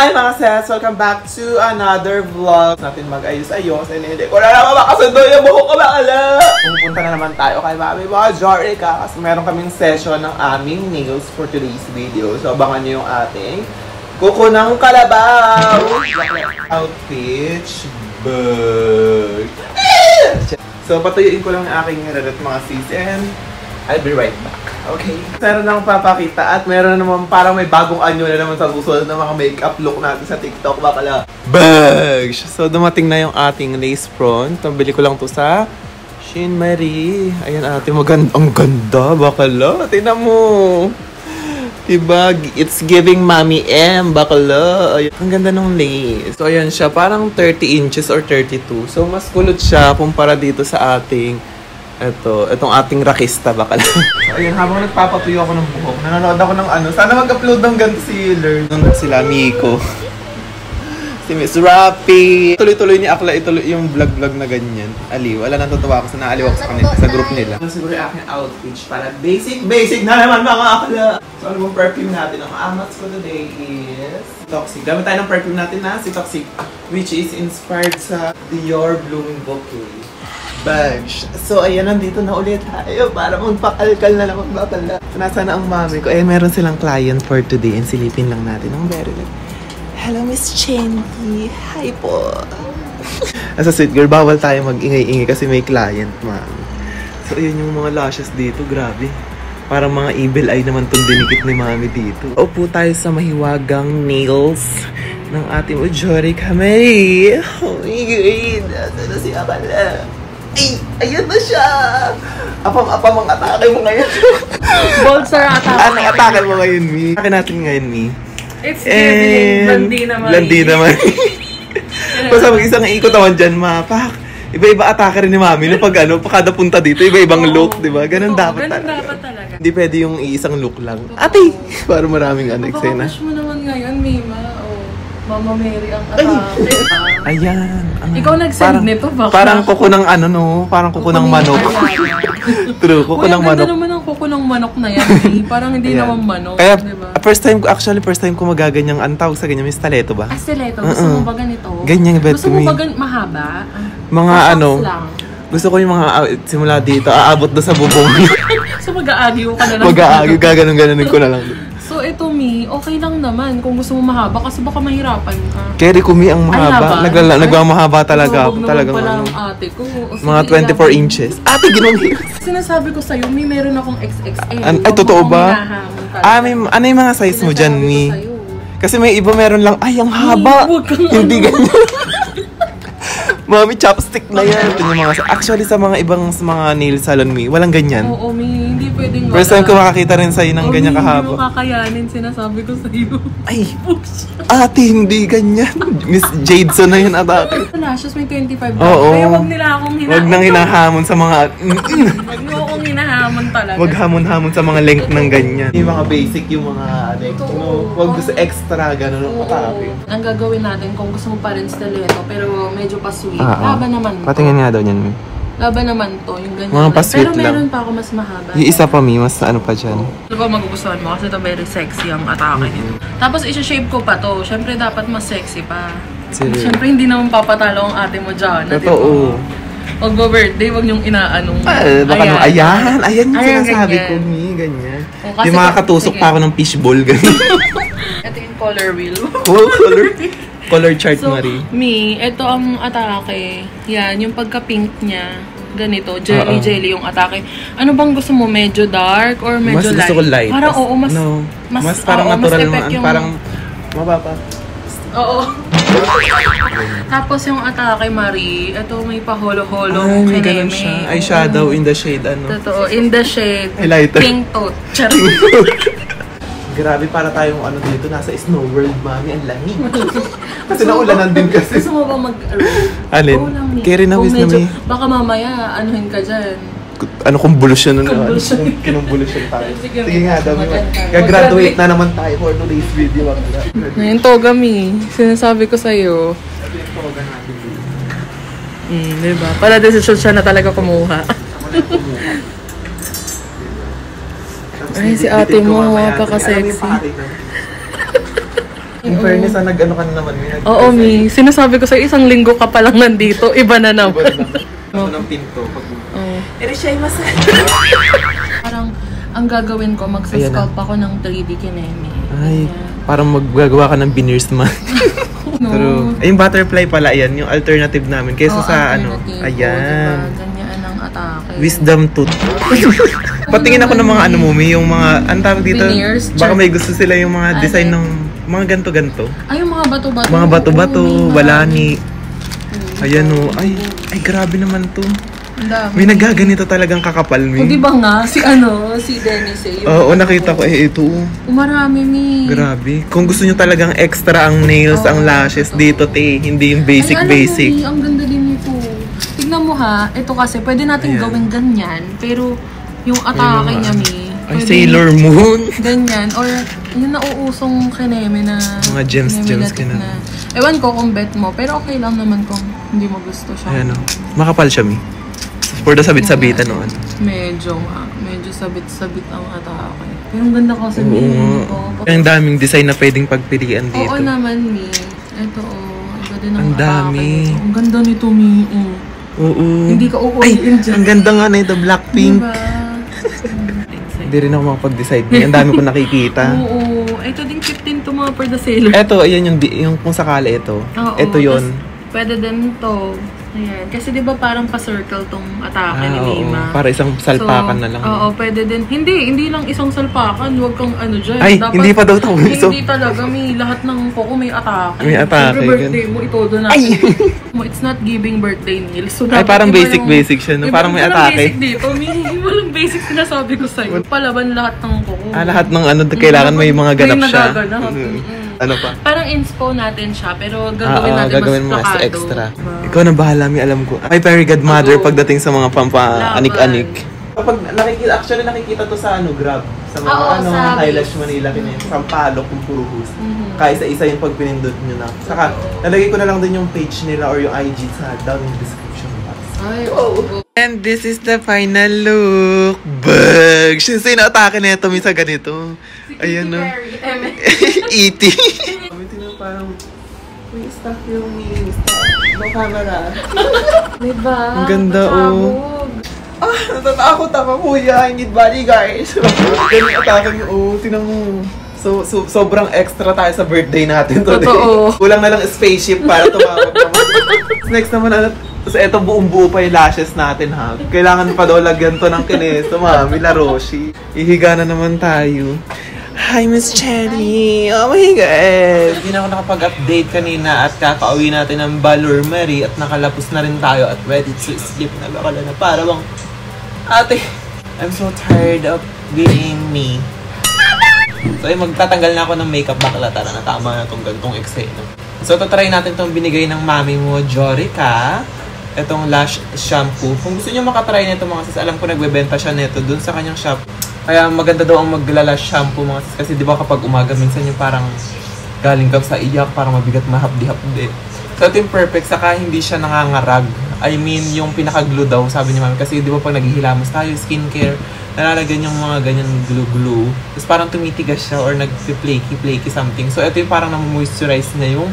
Hi mga sis! Welcome back to another vlog. Natin mag-ayos-ayos and hindi ko na naman makasundo yung buhok ko bakala. Pupunta na naman tayo kay Mami Majorica kasi meron kaming session ng aming nails for today's video. So abangan nyo yung ating kuko ng kalabaw. Outfit. Bug. So patuyuin ko lang yung aking hair mga sis and I'll be right back. Okay. Meron akong papakita at meron naman parang may bagong anyo na naman sa susunod ng mga makeup look natin sa TikTok. Bakala. Bags! So dumating na yung ating lace front. Pambili ko lang to sa Shin Marie. Ayan ate, ang ganda. Bakala. Tingnan mo. Diba? It's giving Mommy M. Bakala. Ayan. Ang ganda ng lace. So ayan siya. Parang 30 inches or 32. So mas kulot siya kumpara dito sa ating itong ating rakista bakala. So, ayun, habang nagpapatuyo ako ng buhok, nanonood ako ng ano, sana mag-upload ng ganito si Lern. Sila Miko. Si Miss Rapi. Tuloy-tuloy ni Akla ituloy yung vlog-vlog na ganyan. Aliw. Wala natutuwa ako sa naaliw ako sa kanila, sa group nila. So, siguro yung aking outfit para basic na naman mga Akla. So, ano bang perfume natin? Ang amats ko today is Toxic. Gamit tayo ng perfume natin na si Toxic, which is inspired sa Dior Blooming Bouquet. Bags. So, ayan, nandito na ulit tayo para magpakalkal na lang magpapala. So, nasa na ang mami ko. Ayan, meron silang client for today and silipin lang natin ang very like, hello, Miss Chenty. Hi po. As a sweet girl, bawal tayo mag-ingay-ingay kasi may client, mami. So, ayan yung mga lashes dito. Grabe. Parang mga evil eye naman itong dinikit ni mami dito. Upo tayo sa mahiwagang nails ng ating Majorica Mary. Oh my God. Asa na si Akala? Ay, ayan na siya! Apam ang atake mo ngayon. Bolster atake. Ano atake mo ngayon, Mi? Atake natin ngayon, Mi. It's giving Blondina Marie. Blondina Marie. Basta mag-isang ikot naman dyan, mapak. Iba-iba atake rin ni Mami. No, pag kada punta dito, iba-ibang look, di ba? Ganun dapat talaga. Ganun dapat talaga. Hindi pwede yung iisang look lang. Ate! Para maraming eksena. Napaka-push mo naman ngayon, Mima. Mama Mary ang atake. Ayan. Ikaw nag-send nito ba? Parang kuko ng ano no, parang kuko ng manok. True, kuko ng manok. Ganda naman ang kuko ng manok na yan. Parang hindi naman manok, kaya, diba? first time ko magaganyang antawag sa ganyan, may stiletto ba? Ah, stiletto. Gusto mo ba ganito? Ganyan ba? Gusto mo ba mahaba? Mga ano, gusto ko yung mga simula dito, aabot na sa bubong. So mag-aagyo ka na lang. Mag-aagyo, gaganon-ganonin ko na lang. So ito, Mi, okay lang naman kung gusto mo mahaba kasi baka mahirapan ka. Kerry ko, Mi, ang mahaba. Nagmamahaba talaga ako. Talagang ano. Ate ko. Mga 24 inches. Ate, ginong. Sinasabi ko sa'yo, Mi, meron akong XXL. Ay, totoo ba? Ano yung mga size mo dyan, Mi? Kasi may iba meron lang, ay, ang haba. Hindi ganyan. Mami, chopstick na yan. Actually, sa mga ibang mga nail salon, Mi, walang ganyan. Oo, Mi, hindi pwedeng first time ko makakita rin sa'yo ng ganyan kahaba. Hindi mo kakayanin, sinasabi ko sa'yo. Ay, ate, hindi ganyan. Miss Jadeson na yun atake. Lashes may 25 Oo. Kaya wag nila akong hinahamon. Wag nang hinahamon sa mga... Wag mo akong hinahamon talaga. Wag hamon-hamon sa mga length ng ganyan. Yung mga basic, yung mga length. No, wag gusto extra, gano'n ang atake. Ang gagawin natin kung gusto mo pa rin stiletto, pero medyo pa sweet. Laban naman. Patingin nga daw niyan, Mi. Laban naman to, yung ganyan. Mga pa-sweet pero lang. meron pa ako mas mahaba. Yung isa pa, Mi, mas ano pa dyan. Ano ba magugustuhan mo? Kasi ito very sexy ang atake nito. Tapos isa-shape ko pa to. Siyempre dapat mas sexy pa. Siyempre hindi naman papatalo ang ate mo dyan. Totoo. Pag birthday, wag niyong inaanong. Baka ayan yung sinasabi ko, Mi, ganyan. Yung mga katusok pa ako ng fishball, ganyan. Ito yung color wheel. Color chart, so, Marie. Mi, ito ang atake. Yan, yung pagka-pink niya. Ganito, jelly yung atake. Ano bang gusto mo? Medyo dark or medyo light? Mas gusto ko light. Parang mas parang natural naman. Yung... Parang mababa. Oo. Tapos yung atake, Marie, ito may pa-holo-holo. Ay, may ganun siya. Eyeshadow in the shade, ano? Totoo, in the shade. Highlighter. Pink tooth. Grabe, para tayong ano dito, nasa Snow World, Mami, ang lamig. Kasi naulanan din kasi. Gusto mo ba Alin? Kaya rin nawis na, Mi. Baka mamaya, anuhin ka dyan. Ano, convolution na naman. Convolution. Kinumbulution tayo. Sige nga daw, gagraduate na naman tayo for today's video. Ngayon, toga, Mi. Sinasabi ko sa'yo. Sabi yung toga natin dito. Diba? Para desisyon siya na talaga kumuha. Ay, si ate mo, napaka-sexy. In fairness, nag-ano ka na naman. Oo, Mi. Sinasabi ko sa isang linggo ka pa lang nandito. Iba na naman. Ito ng pinto. Irishaymasu. Parang, ang gagawin ko, magsasculpt ako ng 3D kineme. Ay, parang maggagawa ka ng veneers man. No. Pero, ay, yung butterfly pala, yan. Yung alternative namin. Kaysa sa alternative. Ayan. Diba? Ganyan ang atake. Wisdom tooth. Patingin ako ng mga ano mo, yung mga, ang tawag dito, veneers. baka may gusto sila yung mga design ng mga ganto-ganto. Ay, yung mga bato-bato. Mga bato-bato, Oo, walani. Ayan o. Ay, grabe naman to. Ang dami. May nagaganito talagang kakapal, O, Mi. di ba nga? Si Dennis eh. Oo, nakita ko. Ito. Marami, Mi. Grabe. Kung gusto nyo talagang extra ang nails, ang lashes, dito, te. Hindi yung basic. Ay, alam mo, Mi, ang ganda din nito. Tignan mo ha. Ito kasi, pwede natin gawin ganyan. Pero, yung atake niya, Mi. Ay, Sailor Moon. Ganyan. Or, yung nauusong kineme na... Mga gems latik na. Ewan ko kung bet mo. Pero okay lang naman kung hindi mo gusto siya. Ayan o. Makapal siya, Mi. For the sabit-sabitan noon. Medyo nga. Medyo sabit-sabit ang atake. Pero ang ganda kasi, Mi. Ang daming design na pwedeng pagpilian dito. Oo naman, Mi. Ito, iba din ang Ang dami. atake. Ang ganda nito, Mi. Oo. Hindi ka uulitin dyan. Ang ganda nga na ito, Blackpink. Diba? Hindi rin ako makapag-decide. Ang dami ko nakikita. Oo. Ito din cute din to mga for the sailor. Eto, ayan yung kung sakali ito. Oo, Ito yun. tas pwede din to. Ayan. Kasi di ba parang pa-circle tong atake ni Oo. Mima. Para isang salpakan na lang. Oo, pwede din. Hindi lang isang salpakan. Huwag kang ano dyan. Ay, hindi pa daw tawag ito. Hindi talaga. May lahat ng koko may atake. May atake, Siyempre birthday mo, itodo natin. It's not giving birthday meal. So, Ay, dapat parang iba basic siya. No? Parang may walang atake. basic dito. Walang basic sinasabi ko sa'yo. Palaban lahat ng koko. Lahat ng ano, kailangan may mga ganap siya. nagaganap. Ano pa? Parang inspo natin siya, pero gagawin natin gagawin mas mo mas plakado. extra. Diba? Ikaw na bahala, may alam ko. Ay, very godmother pagdating sa mga pampa-anik-anik. Kapag nakikita to sa Grab. Sa mga sa eyelash Manila, Sampalok, kung Puruhus. Kaya isa-isa yung pag pinindot nyo na. Saka, nalagay ko na lang din yung page nila or yung IG sa down in the description box. Ay, And this is the final look. Bug! Sino atake na ito sa ganito? Ayan no. E.T. Parang may stuff yung no camera. diba? Ang ganda natatakot ako kuya. I need bodyguards. Ganun atake mo. Tinang mo. So, sobrang extra tayo sa birthday natin today. Totoo. Kulang na lang spaceship para tumawag naman. Next naman, so eto buong-buo pa yung lashes natin ha. Kailangan pa daw lagyan to ng kineso, Mami La Roshi. Ihiga na naman tayo. Hi, Miss Cherry! Oh my God! Hindi na ako nakapag-update kanina at kakauwi natin ng Balor Mary at nakalapos na rin tayo at ready to sleep na bakala na para bang ate, I'm so tired of being me. So, magtatanggal na ako ng makeup bakla. Tara na, tama na itong gantong eksena. So, try natin itong binigay ng mami mo, Jorica. Itong lash shampoo. Kung gusto niyo makatry nito mga sis, alam ko nagbebenta siya nito dun sa kanyang shop. Kaya maganda daw ang magla-lash shampoo mga sis. Kasi di ba kapag umaga, minsan yung parang galing ka sa iyak, parang mabigat, mahapdi-hapdi. So, ito yung perfect. Saka hindi siya nangangarag. I mean, yung pinaka-glue daw, sabi ni mami. Kasi di ba pag naghihilamos tayo, skincare, nalalagyan yung mga ganyan glue-glue. Tapos parang tumitigas siya or nag-flaky something. So, ito yung parang na-moisturize na yung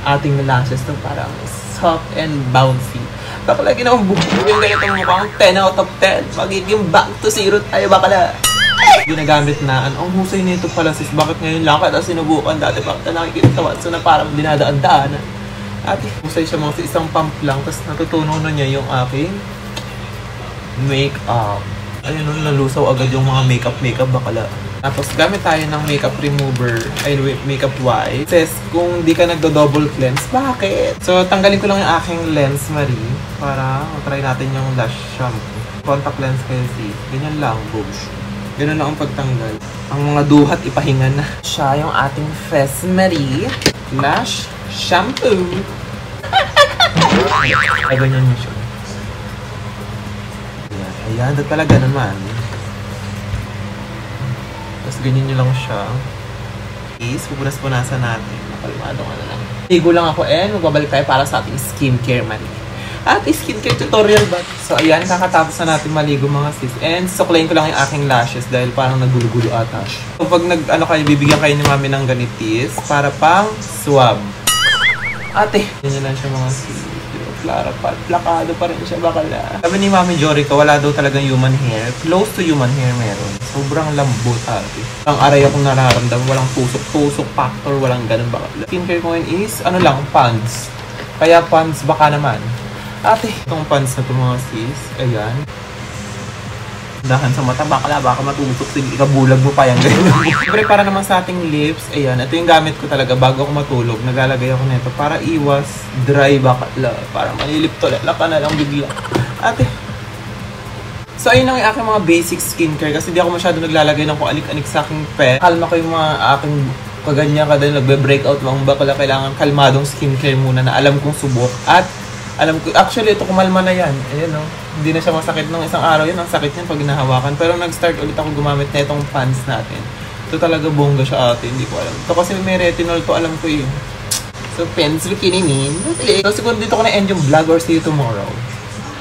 ating lashes. So, parang soft and bouncy. Bakala, ginawang buhok yung ganitong mukhang 10 out of 10. Magiging back to zero tayo, bakala. Ginagamit na, ang husay nito pala sis, bakit ngayon lang kada sinubukan dati bakit na nakikita so na parang dinadaan-daanan. At husay siya mga isang pump lang, tapos natutunan na niya yung aking make-up. Ayun nun, nalusaw agad yung mga makeup bakala. Tapos gamit tayo ng makeup remover, makeup wipe. Says, kung di ka nagdo-double cleanse, bakit? So, tanggalin ko lang yung aking lens, Marie, para try natin yung lash shampoo. Contact lens kayo sis. Ganyan lang, boobs. Ganun lang ang pagtanggal. Ang mga duhat, ipahinga na. Siya yung ating Fess Marie Lash Shampoo. Ay, ganyan mo siya. Ayan, dat talaga naman. Tapos ganyan nyo lang siya. Is, pupunas-punasan natin. Nakalmado ka na lang. Ligo lang ako and magbabalik tayo para sa ating skincare, Marie. At skincare tutorial ba? So ayan, kakatapos na natin maligo mga sis. And suklayin ko lang yung aking lashes dahil parang nagulo-gulo ata. So pag kayo, bibigyan kayo ni mami ng ganitis para pang swab. Ate, yun lang siya mga sis. Clara pa, plakado pa rin siya, bakala. Sabi ni Mami Jorica, wala daw talagang human hair. Close to human hair meron. Sobrang lambot, ate. Ang aray akong nararamdaman, walang tusok-tusok factor, walang ganun, bakala. Skincare ko ngayon is, ano lang, pants. Kaya pants baka naman. Ate, itong pants na ito mga sis, ayan. Dahan sa mata, baka matusok, sige, ikabulag mo pa yan. Siyempre, para naman sa ating lips, ayan, ito yung gamit ko talaga bago ako matulog. Naglalagay ako nito para iwas dry bakla. Para manilip to, laka na lang bigla. Ate. So, ayun lang yung aking mga basic skincare kasi di ako masyado naglalagay ng kung alik-anik sa aking pet. Kalma ko yung mga aking kaganyan ka dahil nagbe-breakout mga bakla. Kailangan kalmadong skincare muna na alam kong subok. At alam ko, actually, ito kumalma na yan. Ayan, no? Hindi na siya masakit ng isang araw yan. Ang sakit yan pag hinahawakan. Pero nag-start ulit ako gumamit na itong pants natin. Ito talaga bongga siya ate. Hindi ko alam. Ito kasi may retinol to. Alam ko yun. So, pencil kininin. So, siguro dito ko na-end yung vlog or see you tomorrow.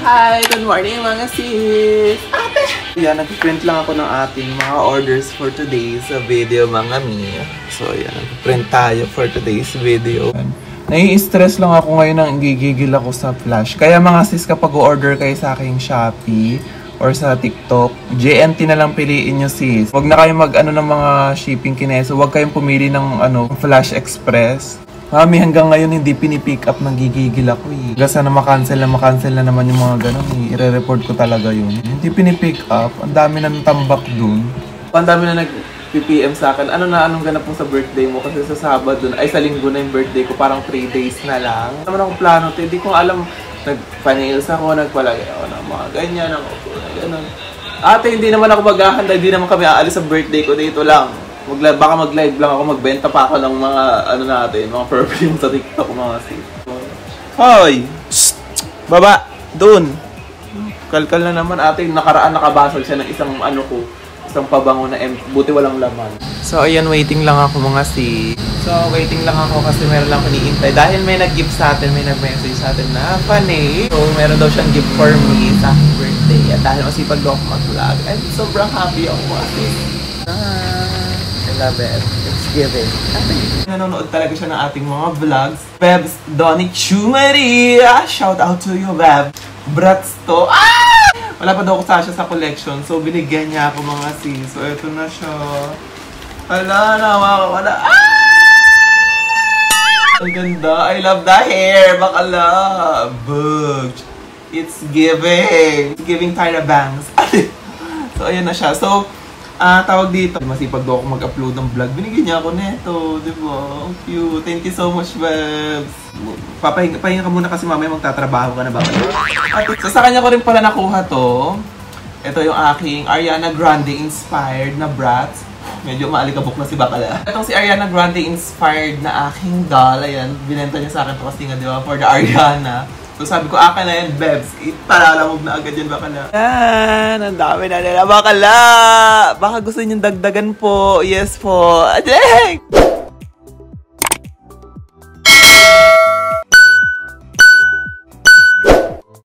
Hi! Good morning mga sis! Ate! Yan, nag-print lang ako ng ating mga orders for today's video mga mi. So, yan. Nag-print tayo for today's video. Nai-stress lang ako ngayon nang gigigil ako sa Flash. Kaya mga sis, kapag order kayo sa aking Shopee or sa TikTok, JNT na lang piliin nyo sis. Huwag na kayo mag-ano ng mga shipping kineso. Huwag kayong pumili ng Flash Express. Mami, hanggang ngayon hindi pinipick up, nagigigil ako eh. Hanggang sana makancel na naman yung mga ganun eh. I-report ko talaga yun. Hindi pinipick up. Ang dami na tambak dun. Ang dami na nag-PPM sa akin. Anong ganap mo sa birthday mo? Kasi sa Sabado, sa Linggo na yung birthday ko. Parang 3 days na lang. Ano naman akong plano? Hindi ko alam. Nagpa-nails ako, nagpalagay ako ng mga ganyan. Ganun. Ate, hindi naman ako maghahanda. Hindi naman kami aalis sa birthday ko. Dito lang. Baka mag-live lang ako. Magbenta pa ako ng mga mga perfume sa TikTok, mga sis. Hoy! Shh! Baba! Doon! Kalkal na naman ate. Nakaraan nakabasag siya ng isang isang pabango na buti walang laman. So, ayan, waiting lang ako mga sis. So, waiting lang ako kasi meron lang iniintay. Dahil may nag-gift sa atin, may nag-message sa atin na funny. So, meron daw siyang gift for me sa aking birthday. At dahil masipag daw ako mag-vlog, and sobrang happy ako mga sis. I love it. It's giving. Nanonood talaga siya ng ating mga vlogs. Bebs Donnie Chumaria! Shout out to you, Beb. Brats to. Ah! Wala pa daw ako Sasha sa collection. So, binigyan niya ako mga sis. So, eto na siya. Hala, wala. Ah! Ang ganda. I love the hair. Bakala. Bug. It's giving. It's giving Tyra Banks. So, ayan na siya. So, tawag dito. Masipag daw ako mag-upload ng vlog. Binigyan niya ako neto. Diba? Ang cute. Thank you so much, Babs. Pahinga ka muna kasi mamaya magtatrabaho ka na ba? So, sa kanya ko rin pala nakuha to. Ito yung aking Ariana Grande inspired na Bratz. Medyo maalikabok na si Bakala. Itong si Ariana Grande inspired na aking doll. Ayan, binenta niya sa akin to kasi nga, di ba? For the Ariana. So sabi ko, akin na yan, Bebs. Paralamog na agad yan, Bakala. Yan, ang dami na nila, Bakala. Baka gusto niyong dagdagan po. Yes po. Adek!